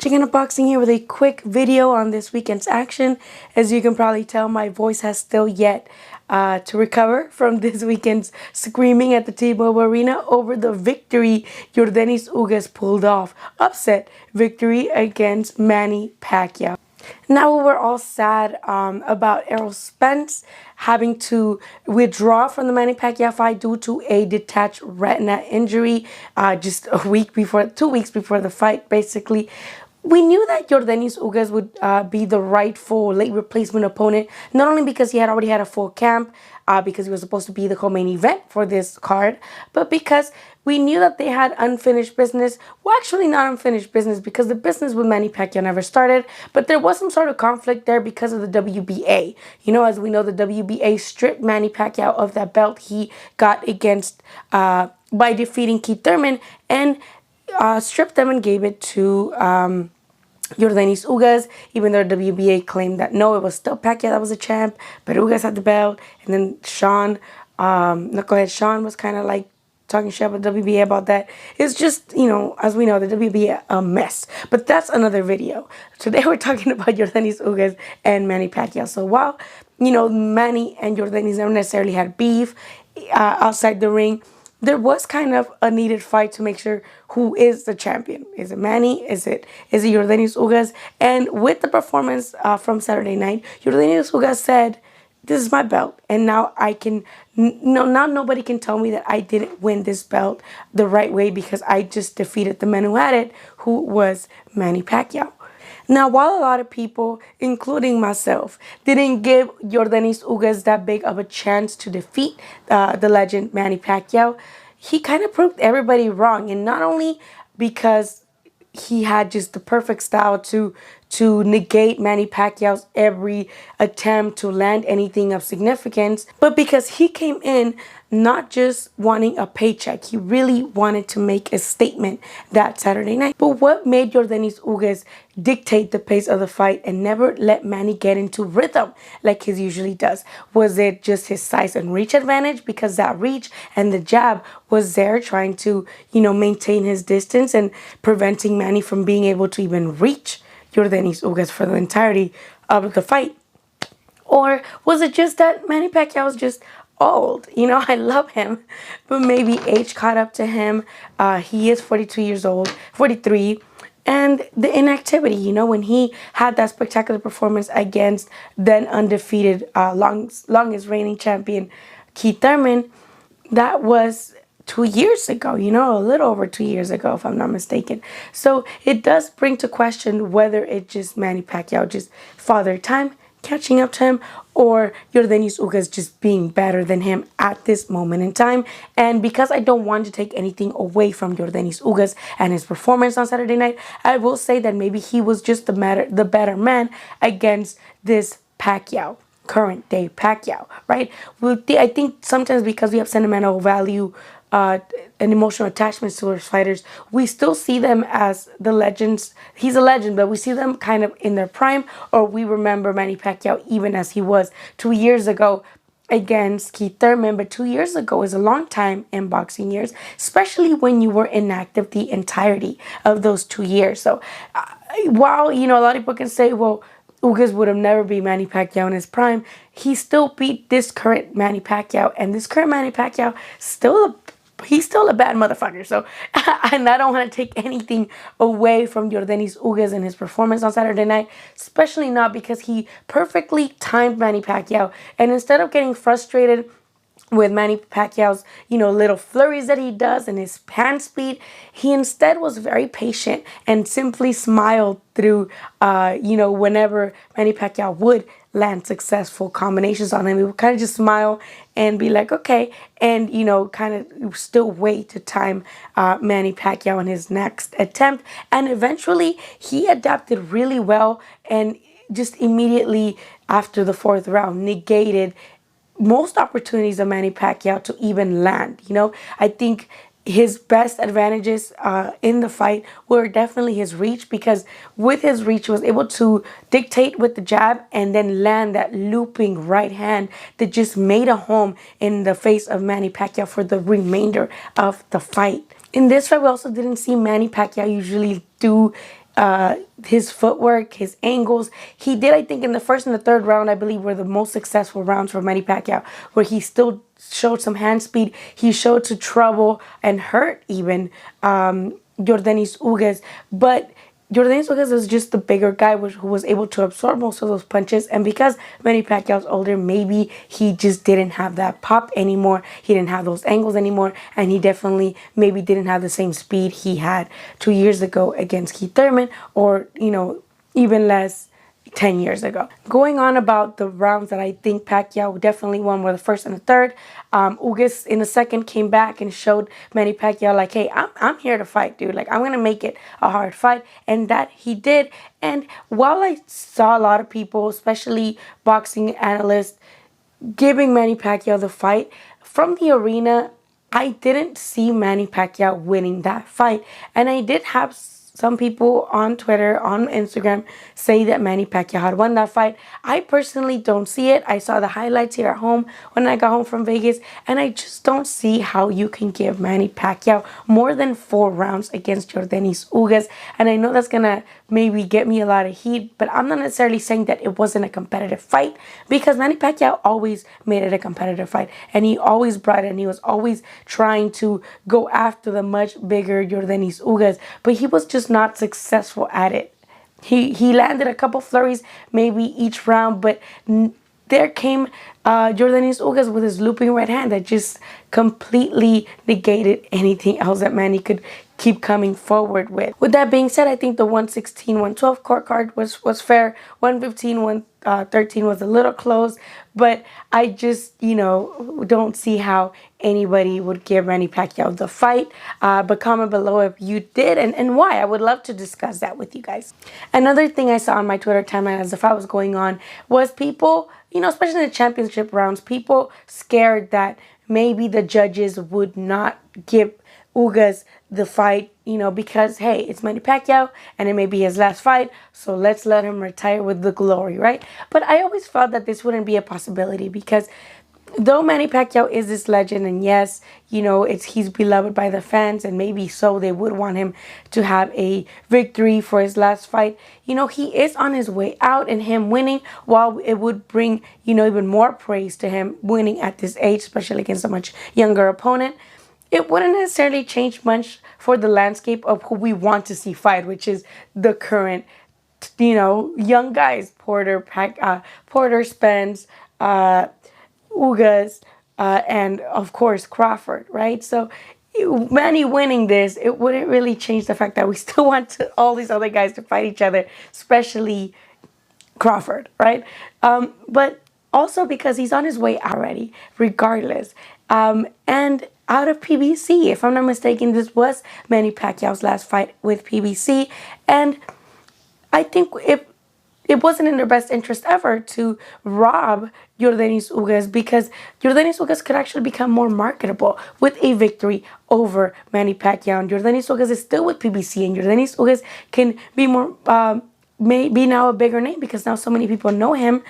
Xicana Boxing here with a quick video on this weekend's action. As you can probably tell, my voice has still yet to recover from this weekend's screaming at the T-Mobile Arena over the victory Yordenis Ugas pulled off. Upset victory against Manny Pacquiao. Now we're all sad about Errol Spence having to withdraw from the Manny Pacquiao fight due to a detached retina injury just 2 weeks before the fight, basically. We knew that Yordenis Ugas would be the rightful late replacement opponent, not only because he had already had a full camp, because he was supposed to be the co-main event for this card, but because we knew that they had unfinished business. Well, actually not unfinished business, because the business with Manny Pacquiao never started, but there was some sort of conflict there because of the WBA. You know, as we know, the WBA stripped Manny Pacquiao of that belt he got against by defeating Keith Thurman, and stripped them and gave it to Yordenis Ugas, even though WBA claimed that no, it was still Pacquiao that was a champ, but Ugas had the belt. And then Sean was kind of like talking shit about WBA about that. It's just, you know, as we know, the WBA a mess. But that's another video. Today we're talking about Yordenis Ugas and Manny Pacquiao. So while, you know, Manny and Yordenis never necessarily had beef outside the ring, there was kind of a needed fight to make sure who is the champion. Is it Manny? Is it Yordenis Ugas? And with the performance from Saturday night, Yordenis Ugas said, "This is my belt, and now I can now nobody can tell me that I didn't win this belt the right way because I just defeated the man who had it, who was Manny Pacquiao." Now, while a lot of people, including myself, didn't give Yordenis Ugas that big of a chance to defeat the legend Manny Pacquiao, he kind of proved everybody wrong. And not only because he had just the perfect style to negate Manny Pacquiao's every attempt to land anything of significance, but because he came in not just wanting a paycheck. He really wanted to make a statement that Saturday night. But what made Yordenis Ugas dictate the pace of the fight and never let Manny get into rhythm like he usually does? Was it just his size and reach advantage? Because that reach and the jab was there trying to, you know, maintain his distance and preventing Manny from being able to even reach Yordenis Ugas for the entirety of the fight? Or was it just that Manny Pacquiao was just old? You know, I love him, but maybe age caught up to him. He is 42 years old, 43. And the inactivity, you know, when he had that spectacular performance against then undefeated, longest reigning champion, Keith Thurman, that was 2 years ago, you know, a little over 2 years ago, if I'm not mistaken. So it does bring to question whether it's just Manny Pacquiao just father time catching up to him, or Yordenis Ugas just being better than him at this moment in time. And because I don't want to take anything away from Yordenis Ugas and his performance on Saturday night, I will say that maybe he was just the better man against this Pacquiao, current day Pacquiao, right? I think sometimes because we have sentimental value and emotional attachments to those fighters, we still see them as the legends. He's a legend, but we see them kind of in their prime, or we remember Manny Pacquiao even as he was 2 years ago against Keith Thurman. But 2 years ago is a long time in boxing years, especially when you were inactive the entirety of those 2 years. So while, you know, a lot of people can say, well, Ugas would have never beat Manny Pacquiao in his prime, he still beat this current Manny Pacquiao, and this current Manny Pacquiao he's still a bad motherfucker. So, and I don't want to take anything away from Yordenis Ugas and his performance on Saturday night, especially not because he perfectly timed Manny Pacquiao. And instead of getting frustrated with Manny Pacquiao's, you know, little flurries that he does and his hand speed, he instead was very patient and simply smiled through, you know, whenever Manny Pacquiao would land successful combinations on him. He would kind of just smile and be like, okay, and, you know, kind of still wait to time Manny Pacquiao in his next attempt. And eventually he adapted really well, and just immediately after the fourth round negated most opportunities of Manny Pacquiao to even land. You know, I think his best advantages in the fight were definitely his reach, because with his reach he was able to dictate with the jab and then land that looping right hand that just made a home in the face of Manny Pacquiao for the remainder of the fight. In this fight, we also didn't see Manny Pacquiao usually do his footwork, his angles. He did, I think, in the first and the third round, I believe, were the most successful rounds for Manny Pacquiao, where he still showed some hand speed. He showed to trouble and hurt even Yordenis Ugas. But Yordenis Ugas is just the bigger guy who was able to absorb most of those punches. And because Manny Pacquiao's older, maybe he just didn't have that pop anymore. He didn't have those angles anymore. And he definitely maybe didn't have the same speed he had 2 years ago against Keith Thurman, or, even less 10 years ago. Going on about the rounds that I think Pacquiao definitely won were the first and the third. Ugas in the second came back and showed Manny Pacquiao, like, hey, I'm here to fight, dude. Like, I'm going to make it a hard fight. And that he did. And while I saw a lot of people, especially boxing analysts, giving Manny Pacquiao the fight, from the arena, I didn't see Manny Pacquiao winning that fight. And I did have some people on Twitter, on Instagram, say that Manny Pacquiao had won that fight. I personally don't see it. I saw the highlights here at home when I got home from Vegas, and I just don't see how you can give Manny Pacquiao more than 4 rounds against Yordenis Ugas. And I know that's going to maybe get me a lot of heat, but I'm not necessarily saying that it wasn't a competitive fight, because Manny Pacquiao always made it a competitive fight, and he always brought it, and he was always trying to go after the much bigger Yordenis Ugas, but he was just not successful at it. He landed a couple flurries maybe each round, but there came Yordenis Ugas with his looping right hand that just completely negated anything else that Manny could keep coming forward with. With that being said, I think the 116, 112 court card was fair. 115, 113 was a little close, but I just, don't see how anybody would give Manny Pacquiao the fight. But comment below if you did and why. I would love to discuss that with you guys. Another thing I saw on my Twitter timeline as the fight was going on was people, especially in the championship rounds, people scared that maybe the judges would not give Ugas the fight, because, hey, it's Manny Pacquiao and it may be his last fight, so let's let him retire with the glory, right? But I always felt that this wouldn't be a possibility, because though Manny Pacquiao is this legend, and yes, he's beloved by the fans, and maybe so they would want him to have a victory for his last fight, he is on his way out, and him winning, while it would bring, even more praise to him winning at this age, especially against a much younger opponent, it wouldn't necessarily change much for the landscape of who we want to see fight, which is the current, young guys, Porter, Spence, Ugas, and of course Crawford, right? So Manny winning this, it wouldn't really change the fact that we still want all these other guys to fight each other, especially Crawford, right? But also because he's on his way already, regardless. And out of PBC, if I'm not mistaken, this was Manny Pacquiao's last fight with PBC, and I think it wasn't in their best interest ever to rob Yordenis Ugas, because Yordenis Ugas could actually become more marketable with a victory over Manny Pacquiao. And Yordenis Ugas is still with PBC, and Yordenis Ugas can be more, may be now a bigger name, because now so many people know him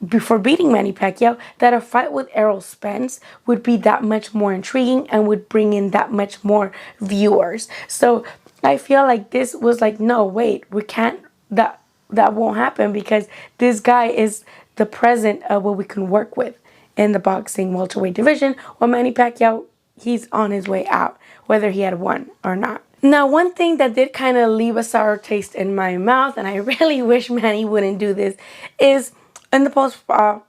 before beating Manny Pacquiao, that a fight with Errol Spence would be that much more intriguing and would bring in that much more viewers. So I feel like this was like, no, wait, we can't, that won't happen, because this guy is the present of what we can work with in the boxing welterweight division, while Manny Pacquiao, he's on his way out, whether he had won or not. Now, one thing that did kind of leave a sour taste in my mouth, and I really wish Manny wouldn't do this, is in the post-fight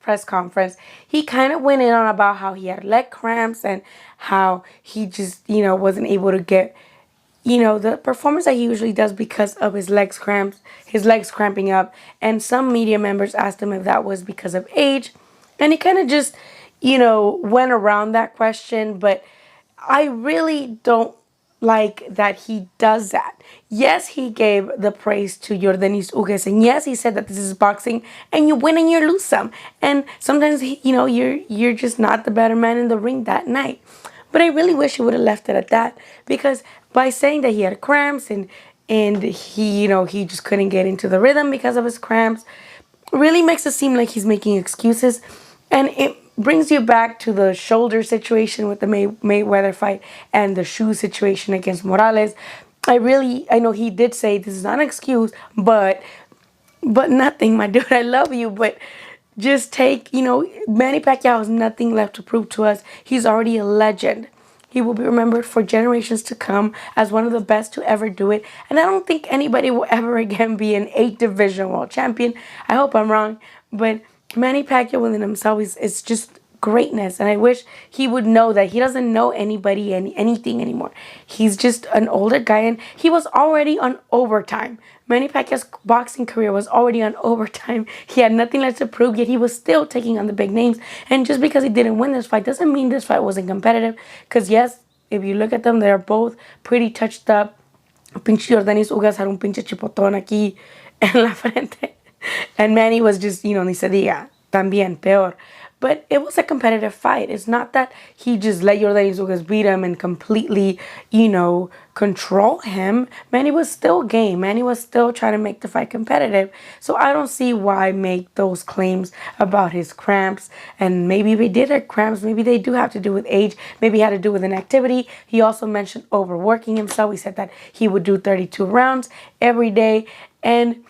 press conference, he kind of went in on about how he had leg cramps and how he just, wasn't able to get, the performance that he usually does because of his legs cramping up. And some media members asked him if that was because of age. And he kind of just, went around that question. But I really don't like that he does that. Yes, he gave the praise to Yordenis Ugas, and yes, he said that this is boxing, and you win and you lose some, and sometimes you're just not the better man in the ring that night. But I really wish he would have left it at that, because by saying that he had cramps and he he just couldn't get into the rhythm because of his cramps, really makes it seem like he's making excuses, and it brings you back to the shoulder situation with the Mayweather fight and the shoe situation against Morales. I know he did say this is not an excuse, but nothing, my dude. I love you, but just take, Manny Pacquiao has nothing left to prove to us. He's already a legend. He will be remembered for generations to come as one of the best to ever do it. And I don't think anybody will ever again be an 8 division world champion. I hope I'm wrong. But Manny Pacquiao within himself is just greatness. And I wish he would know that he doesn't know anybody anything anymore. He's just an older guy, and he was already on overtime. Manny Pacquiao's boxing career was already on overtime. He had nothing left to prove, yet he was still taking on the big names. And just because he didn't win this fight doesn't mean this fight wasn't competitive. Because yes, if you look at them, they're both pretty touched up. Pinche Yordenis Ugas had un pinche chipotón aquí en la frente. And Manny was just, ni se diga, también peor. But it was a competitive fight. It's not that he just let Yordenis Ugas beat him and completely, control him. Manny was still game. Manny was still trying to make the fight competitive. So I don't see why make those claims about his cramps. And maybe they did have cramps. Maybe they do have to do with age. Maybe it had to do with an activity. He also mentioned overworking himself. He said that he would do 32 rounds every day. And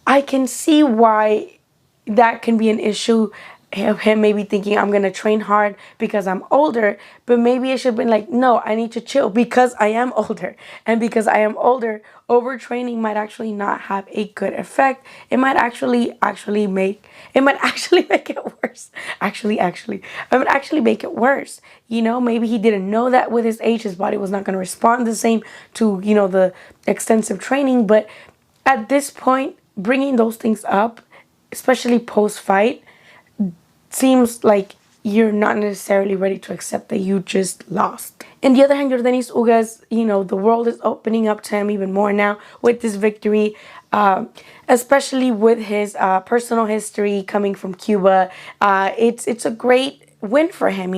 I can see why that can be an issue of him maybe thinking I'm going to train hard because I'm older, but maybe it should have been like, no, I need to chill because I am older. And because I am older, overtraining might actually not have a good effect. It might actually make it worse. It might actually make it worse. Maybe he didn't know that with his age, his body was not going to respond the same to, the extensive training. But at this point, bringing those things up, especially post-fight, seems like you're not necessarily ready to accept that you just lost. On the other hand, Yordenis Ugas, the world is opening up to him even more now with this victory, especially with his personal history coming from Cuba. It's a great win for him,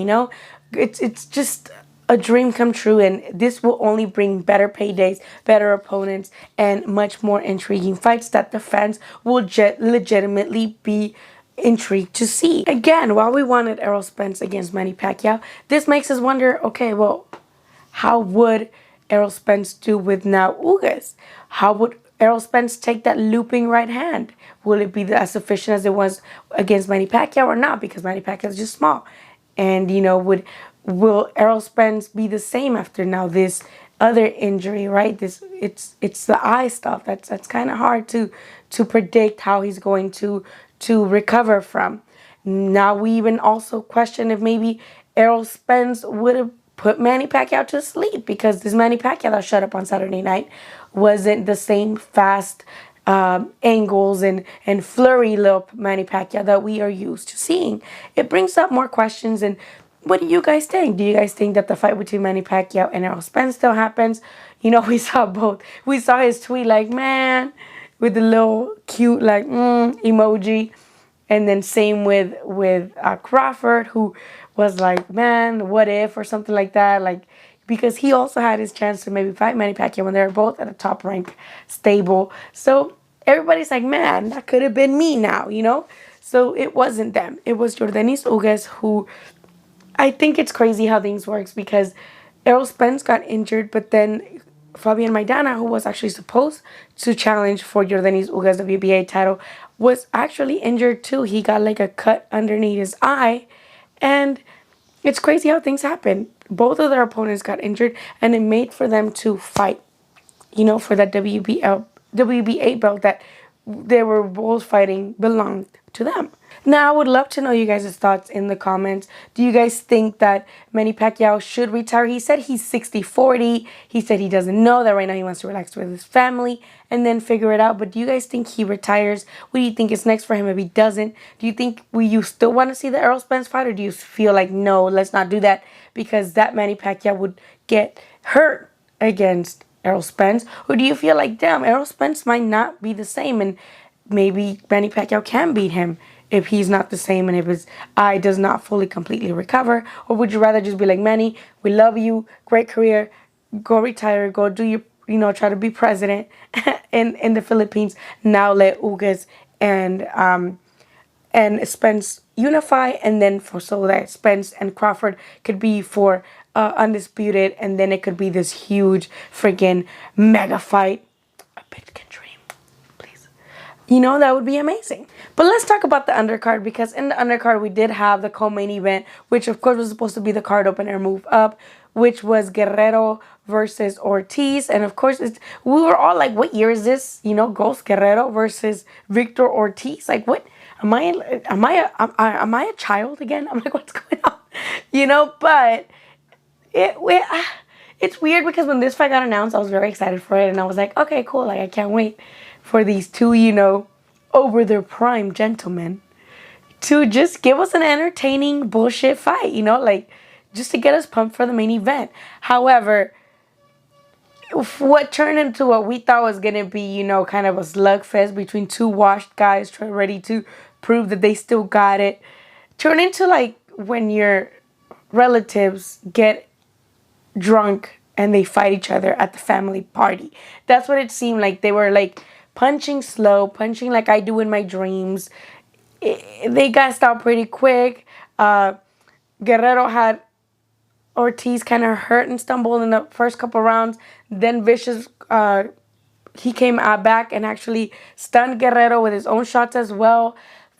It's just a dream come true, and this will only bring better paydays, better opponents, and much more intriguing fights that the fans will legitimately be intrigued to see. Again, while we wanted Errol Spence against Manny Pacquiao, this makes us wonder, okay, well, how would Errol Spence do with now Ugas? How would Errol Spence take that looping right hand? Will it be as efficient as it was against Manny Pacquiao or not? Because Manny Pacquiao is just small. And, will Errol Spence be the same after now this other injury, right? It's the eye stuff. That's kind of hard to predict how he's going to recover from. Now we even also question if maybe Errol Spence would have put Manny Pacquiao to sleep, because this Manny Pacquiao that shut up on Saturday night wasn't the same fast angles and flurry little Manny Pacquiao that we are used to seeing. It brings up more questions. And what do you guys think? Do you guys think that the fight between Manny Pacquiao and Errol Spence still happens? We saw both. We saw his tweet like, man, with the little cute like emoji. And then same with Crawford, who was like, man, what if, or something like that. Like, because he also had his chance to maybe fight Manny Pacquiao when they were both at a top rank stable. So everybody's like, man, that could have been me now, So it wasn't them. It was Yordenis Ugas, who, I think it's crazy how things works, because Errol Spence got injured, but then Fabian Maidana, who was actually supposed to challenge for Yordenis Ugas' WBA title, was actually injured too. He got like a cut underneath his eye. And it's crazy how things happen. Both of their opponents got injured, and it made for them to fight, for that WBA belt that they were both fighting belonged to them. Now, I would love to know you guys' thoughts in the comments. Do you guys think that Manny Pacquiao should retire? He said he's 60-40. He said he doesn't know that right now. He wants to relax with his family and then figure it out. But do you guys think he retires? What do you think is next for him if he doesn't? Do you think you still want to see the Errol Spence fight? Or do you feel like, no, let's not do that, because that Manny Pacquiao would get hurt against Errol Spence? Or do you feel like, damn, Errol Spence might not be the same, and maybe Manny Pacquiao can beat him if he's not the same and if his eye does not fully completely recover? Or would you rather just be like, Manny, we love you, great career, go retire, go do your, try to be president in the Philippines. Now let Ugas and Spence unify, and then so that Spence and Crawford could be for undisputed, and then it could be this huge freaking mega fight. A bitch can dream, please. You know, that would be amazing. But let's talk about the undercard, because in the undercard we did have the co-main event, which of course was supposed to be the card opener move up, which was Guerrero versus Ortiz. And of course, we were all like, what year is this? You know, Ghost Guerrero versus Victor Ortiz. Like, what? Am I a child again? I'm like, what's going on? You know, but it's weird because when this fight got announced, I was very excited for it, and I was like, okay, cool. Like, I can't wait for these two, you know, over their prime gentlemen to just give us an entertaining bullshit fight, you know, like just to get us pumped for the main event. However, what turned into what we thought was going to be, you know, kind of a slugfest between two washed guys ready to prove that they still got it, turned into like when your relatives get drunk and they fight each other at the family party. That's what it seemed like. They were like punching slow, punching like I do in my dreams. They got stopped pretty quick. Guerrero had Ortiz kind of hurt and stumbled in the first couple rounds. Then Vicious, he came back and actually stunned Guerrero with his own shots as well.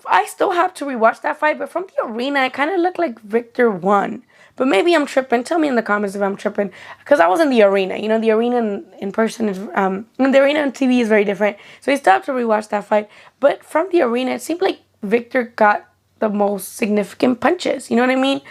I still have to rewatch that fight, but from the arena, it kind of looked like Victor won. But maybe I'm tripping. Tell me in the comments if I'm tripping, because I was in the arena. You know, the arena in person is, the arena on TV is very different. So I still have to rewatch that fight. But from the arena, it seemed like Victor got the most significant punches. You know what I mean?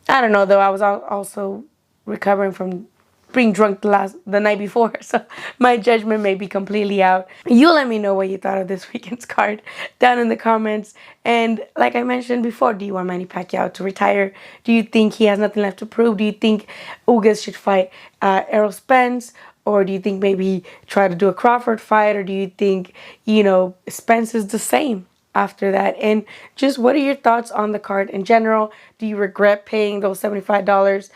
I don't know, though. I was also recovering from being drunk the night before, so my judgment may be completely out. You let me know what you thought of this weekend's card down in the comments. And like I mentioned before, do you want Manny Pacquiao to retire? Do you think he has nothing left to prove? Do you think Ugas should fight Errol Spence? Or do you think maybe try to do a Crawford fight? Or do you think, you know, Spence is the same after that? And just what are your thoughts on the card in general? Do you regret paying those $75?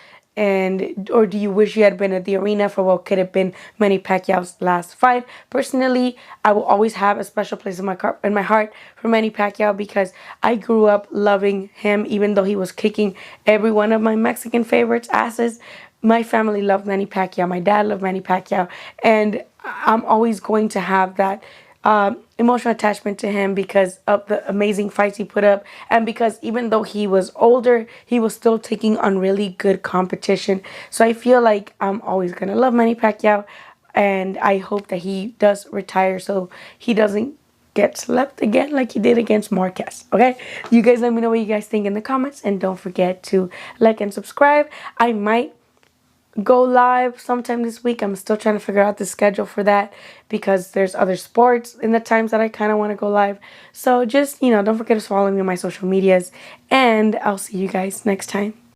Or do you wish you had been at the arena for what could have been Manny Pacquiao's last fight? Personally, I will always have a special place in my heart for Manny Pacquiao, because I grew up loving him, even though he was kicking every one of my Mexican favorites' asses. My family loved Manny Pacquiao. My dad loved Manny Pacquiao, and I'm always going to have that emotional attachment to him because of the amazing fights he put up, and because even though he was older, he was still taking on really good competition. So I feel like I'm always gonna love Manny Pacquiao, and I hope that he does retire so he doesn't get slept again like he did against Marquez. Okay, you guys let me know what you guys think in the comments, and don't forget to like and subscribe. I might go live sometime this week. I'm still trying to figure out the schedule for that, because there's other sports in the times that I kind of want to go live. So just, you know, don't forget to follow me on my social medias, and I'll see you guys next time.